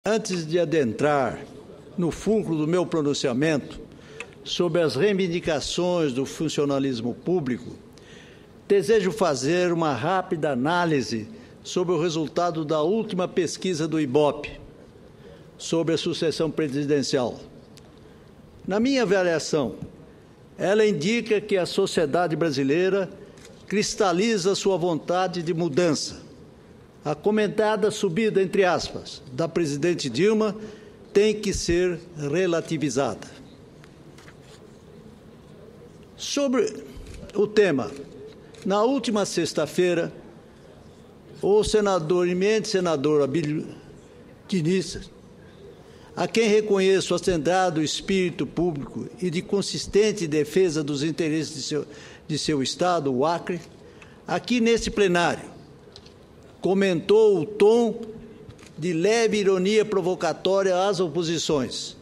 Antes de adentrar no fulcro do meu pronunciamento sobre as reivindicações do funcionalismo público, desejo fazer uma rápida análise sobre o resultado da última pesquisa do IBOPE sobre a sucessão presidencial. Na minha avaliação, ela indica que a sociedade brasileira cristaliza sua vontade de mudança. A comentada subida, entre aspas, da presidente Dilma tem que ser relativizada. Sobre o tema, na última sexta-feira, o eminente senador Abílio Diniz, a quem reconheço acendrado espírito público e de consistente defesa dos interesses de seu Estado, o Acre, aqui nesse plenário, comentou o tom de leve ironia provocatória às oposições,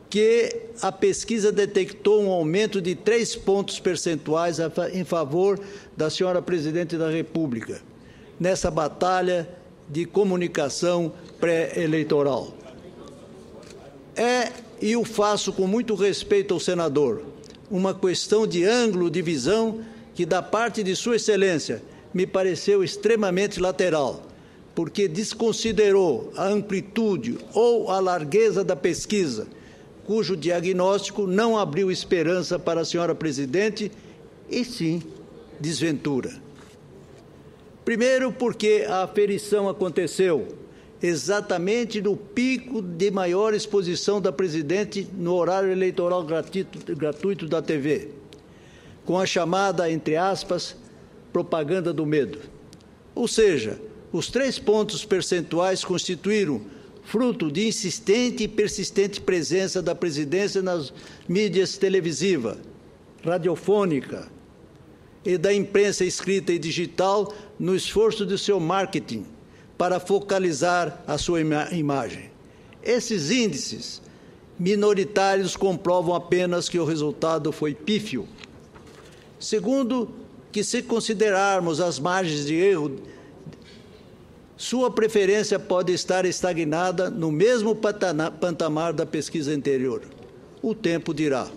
que a pesquisa detectou um aumento de 3 pontos percentuais em favor da senhora Presidente da República, nessa batalha de comunicação pré-eleitoral. E o faço com muito respeito ao senador, uma questão de ângulo de visão que, da parte de Sua Excelência, me pareceu extremamente lateral, porque desconsiderou a amplitude ou a largueza da pesquisa, cujo diagnóstico não abriu esperança para a senhora Presidente, e sim desventura. Primeiro, porque a aferição aconteceu exatamente no pico de maior exposição da Presidente no horário eleitoral gratuito da TV, com a chamada, entre aspas, propaganda do medo. Ou seja, os 3 pontos percentuais constituíram fruto de insistente e persistente presença da presidência nas mídias televisiva, radiofônica e da imprensa escrita e digital no esforço de seu marketing para focalizar a sua imagem. Esses índices minoritários comprovam apenas que o resultado foi pífio. Segundo, que se considerarmos as margens de erro, sua preferência pode estar estagnada no mesmo patamar da pesquisa anterior. O tempo dirá.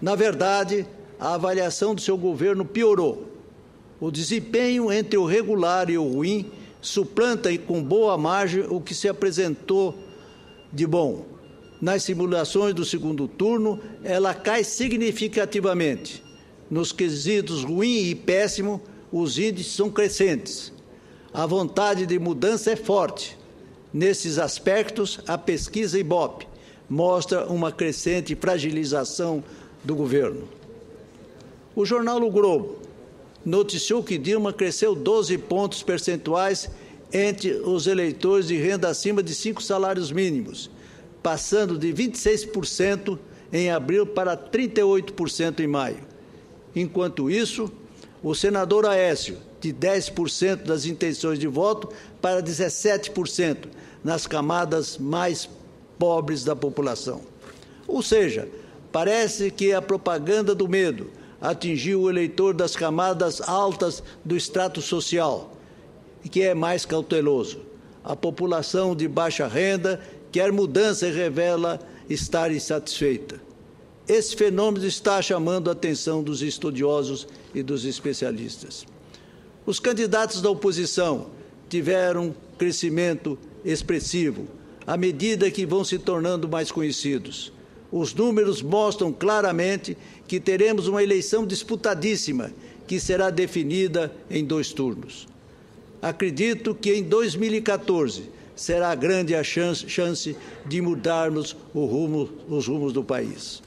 Na verdade, a avaliação do seu governo piorou. O desempenho entre o regular e o ruim suplanta e com boa margem o que se apresentou de bom. Nas simulações do segundo turno, ela cai significativamente. Nos quesitos ruim e péssimo, os índices são crescentes. A vontade de mudança é forte. Nesses aspectos, a pesquisa IBOPE mostra uma crescente fragilização do governo. O jornal O Globo noticiou que Dilma cresceu 12 pontos percentuais entre os eleitores de renda acima de 5 salários mínimos, passando de 26% em abril para 38% em maio. Enquanto isso, o senador Aécio, de 10% das intenções de voto para 17% nas camadas mais pobres da população. Ou seja, parece que a propaganda do medo atingiu o eleitor das camadas altas do extrato social, que é mais cauteloso. A população de baixa renda quer mudança e revela estar insatisfeita. Esse fenômeno está chamando a atenção dos estudiosos e dos especialistas. Os candidatos da oposição tiveram crescimento expressivo à medida que vão se tornando mais conhecidos. Os números mostram claramente que teremos uma eleição disputadíssima, que será definida em 2 turnos. Acredito que em 2014 será grande a chance de mudarmos os rumos do país.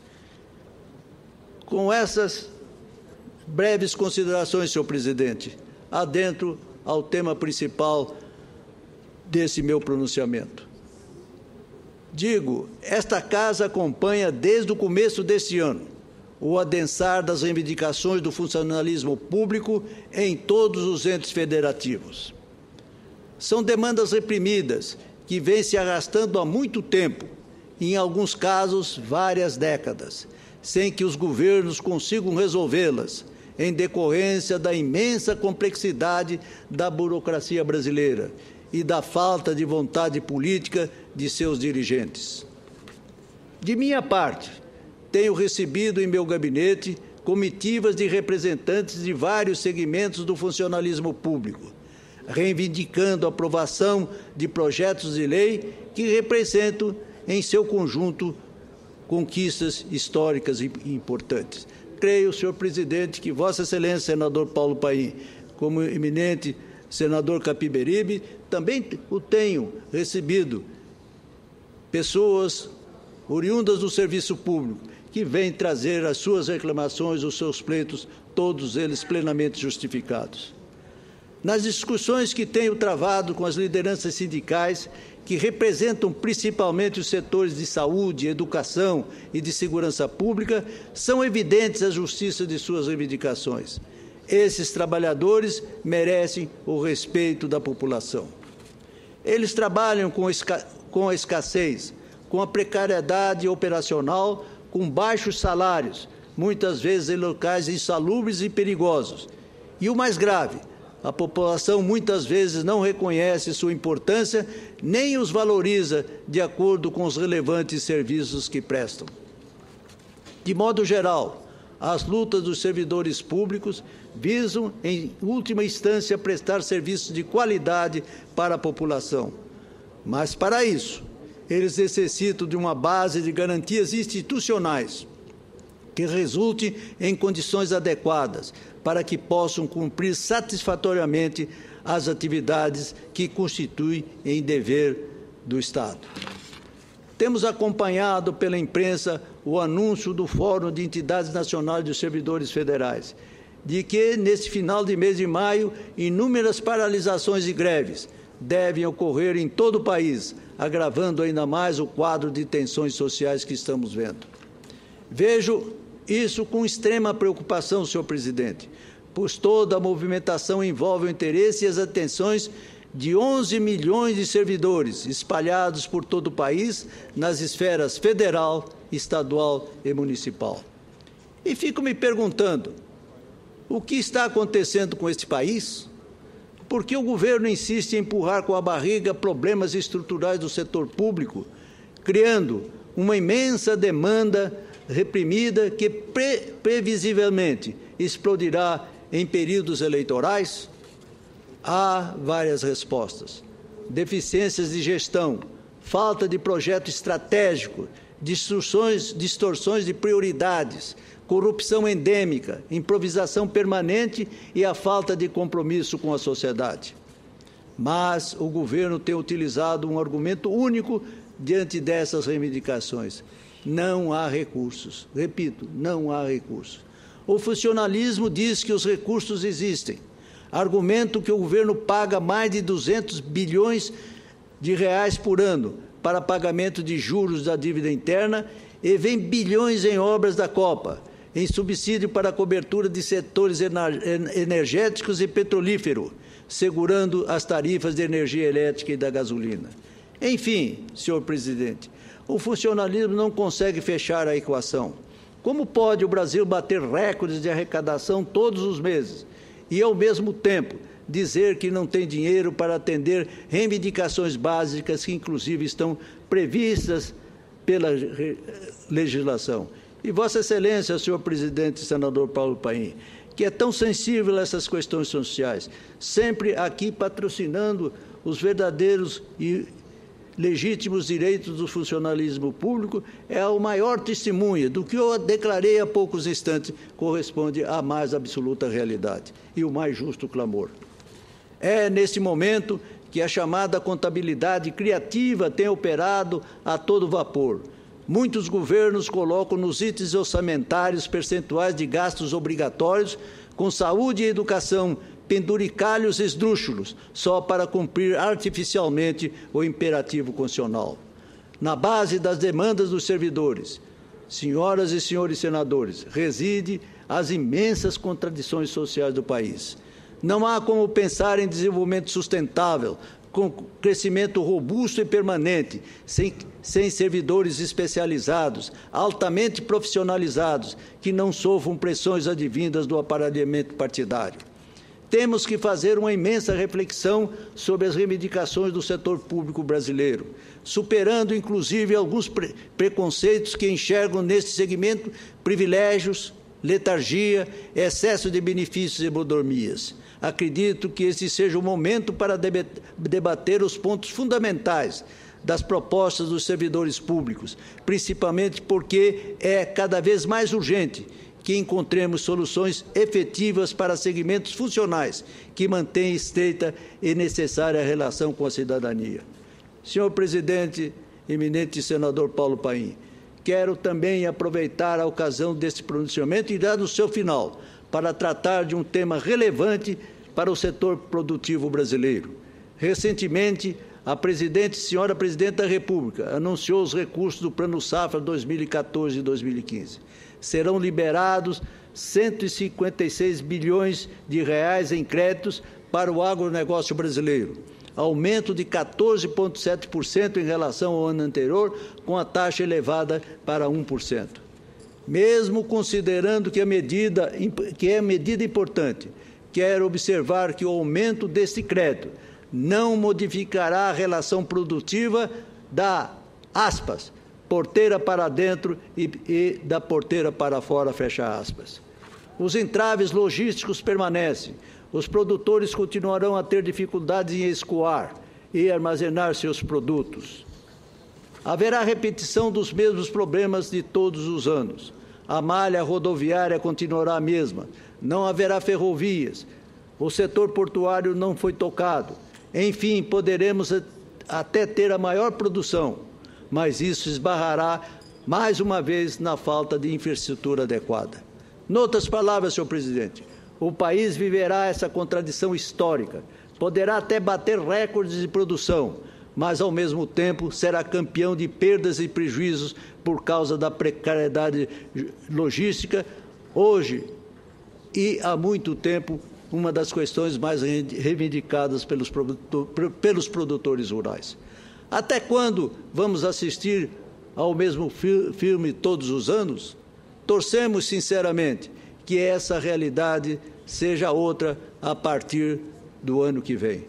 Com essas breves considerações, senhor presidente, adentro ao tema principal desse meu pronunciamento. Digo, esta Casa acompanha desde o começo deste ano o adensar das reivindicações do funcionalismo público em todos os entes federativos. São demandas reprimidas que vêm se arrastando há muito tempo, em alguns casos várias décadas, sem que os governos consigam resolvê-las, em decorrência da imensa complexidade da burocracia brasileira e da falta de vontade política de seus dirigentes. De minha parte, tenho recebido em meu gabinete comitivas de representantes de vários segmentos do funcionalismo público, reivindicando a aprovação de projetos de lei que representam, em seu conjunto, conquistas históricas e importantes. Creio, senhor presidente, que Vossa Excelência, senador Paulo Paim, como eminente senador Capiberibe, também o tenho recebido pessoas oriundas do serviço público, que vêm trazer as suas reclamações, os seus pleitos, todos eles plenamente justificados. Nas discussões que tenho travado com as lideranças sindicais, que representam principalmente os setores de saúde, educação e de segurança pública, são evidentes a justiça de suas reivindicações. Esses trabalhadores merecem o respeito da população. Eles trabalham com a escassez, com a precariedade operacional, com baixos salários, muitas vezes em locais insalubres e perigosos. E o mais grave, a população muitas vezes não reconhece sua importância, nem os valoriza de acordo com os relevantes serviços que prestam. De modo geral, as lutas dos servidores públicos visam, em última instância, prestar serviços de qualidade para a população. Mas, para isso, eles necessitam de uma base de garantias institucionais que resulte em condições adequadas para que possam cumprir satisfatoriamente as atividades que constituem em dever do Estado. Temos acompanhado pela imprensa o anúncio do Fórum de Entidades Nacionais dos Servidores Federais, de que, neste final de mês de maio, inúmeras paralisações e greves devem ocorrer em todo o país, agravando ainda mais o quadro de tensões sociais que estamos vendo. Vejo isso com extrema preocupação, senhor presidente, pois toda a movimentação envolve o interesse e as atenções de 11 milhões de servidores espalhados por todo o país nas esferas federal, estadual e municipal. E fico me perguntando, o que está acontecendo com este país? Por que o governo insiste em empurrar com a barriga problemas estruturais do setor público, criando uma imensa demanda reprimida que previsivelmente explodirá em períodos eleitorais? Há várias respostas. Deficiências de gestão, falta de projeto estratégico, distorções de prioridades, corrupção endêmica, improvisação permanente e a falta de compromisso com a sociedade. Mas o governo tem utilizado um argumento único diante dessas reivindicações: não há recursos. Repito, não há recursos. O funcionalismo diz que os recursos existem. Argumento que o governo paga mais de 200 bilhões de reais por ano para pagamento de juros da dívida interna e vem bilhões em obras da Copa, em subsídio para a cobertura de setores energéticos e petrolíferos, segurando as tarifas de energia elétrica e da gasolina. Enfim, senhor presidente, o funcionalismo não consegue fechar a equação. Como pode o Brasil bater recordes de arrecadação todos os meses e, ao mesmo tempo, dizer que não tem dinheiro para atender reivindicações básicas que, inclusive, estão previstas pela legislação? E Vossa Excelência, senhor presidente e senador Paulo Paim, que é tão sensível a essas questões sociais, sempre aqui patrocinando os verdadeiros e legítimos direitos do funcionalismo público, é o maior testemunha do que eu declarei há poucos instantes, corresponde à mais absoluta realidade e o mais justo clamor. É neste momento que a chamada contabilidade criativa tem operado a todo vapor. Muitos governos colocam nos itens orçamentários percentuais de gastos obrigatórios com saúde e educação, penduricalhos esdrúxulos, só para cumprir artificialmente o imperativo constitucional. Na base das demandas dos servidores, senhoras e senhores senadores, reside as imensas contradições sociais do país. Não há como pensar em desenvolvimento sustentável, com crescimento robusto e permanente, sem servidores especializados, altamente profissionalizados, que não sofram pressões advindas do aparelhamento partidário. temos que fazer uma imensa reflexão sobre as reivindicações do setor público brasileiro, superando, inclusive, alguns preconceitos que enxergam neste segmento privilégios, letargia, excesso de benefícios e mordomias. Acredito que esse seja o momento para debater os pontos fundamentais das propostas dos servidores públicos, principalmente porque é cada vez mais urgente que encontremos soluções efetivas para segmentos funcionais que mantêm estreita e necessária relação com a cidadania. Senhor presidente, eminente senador Paulo Paim, quero também aproveitar a ocasião deste pronunciamento e dar no seu final para tratar de um tema relevante para o setor produtivo brasileiro. Recentemente, a senhora Presidente da República anunciou os recursos do Plano Safra 2014 e 2015. Serão liberados 156 bilhões de reais em créditos para o agronegócio brasileiro, aumento de 14,7% em relação ao ano anterior, com a taxa elevada para 1%. Mesmo considerando que é medida importante, quero observar que o aumento deste crédito não modificará a relação produtiva da, aspas, porteira para dentro e da porteira para fora, fecha aspas. Os entraves logísticos permanecem. Os produtores continuarão a ter dificuldades em escoar e armazenar seus produtos. Haverá repetição dos mesmos problemas de todos os anos. A malha rodoviária continuará a mesma. Não haverá ferrovias. O setor portuário não foi tocado. Enfim, poderemos até ter a maior produção, mas isso esbarrará, mais uma vez, na falta de infraestrutura adequada. Noutras palavras, senhor presidente, o país viverá essa contradição histórica. Poderá até bater recordes de produção, mas, ao mesmo tempo, será campeão de perdas e prejuízos por causa da precariedade logística, hoje e há muito tempo, uma das questões mais reivindicadas pelos produtores rurais. Até quando vamos assistir ao mesmo filme todos os anos? Torcemos, sinceramente, que essa realidade seja outra a partir do ano que vem.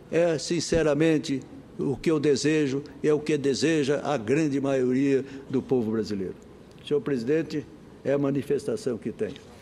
É, sinceramente, o que eu desejo, é o que deseja a grande maioria do povo brasileiro. Senhor presidente, é a manifestação que tenho.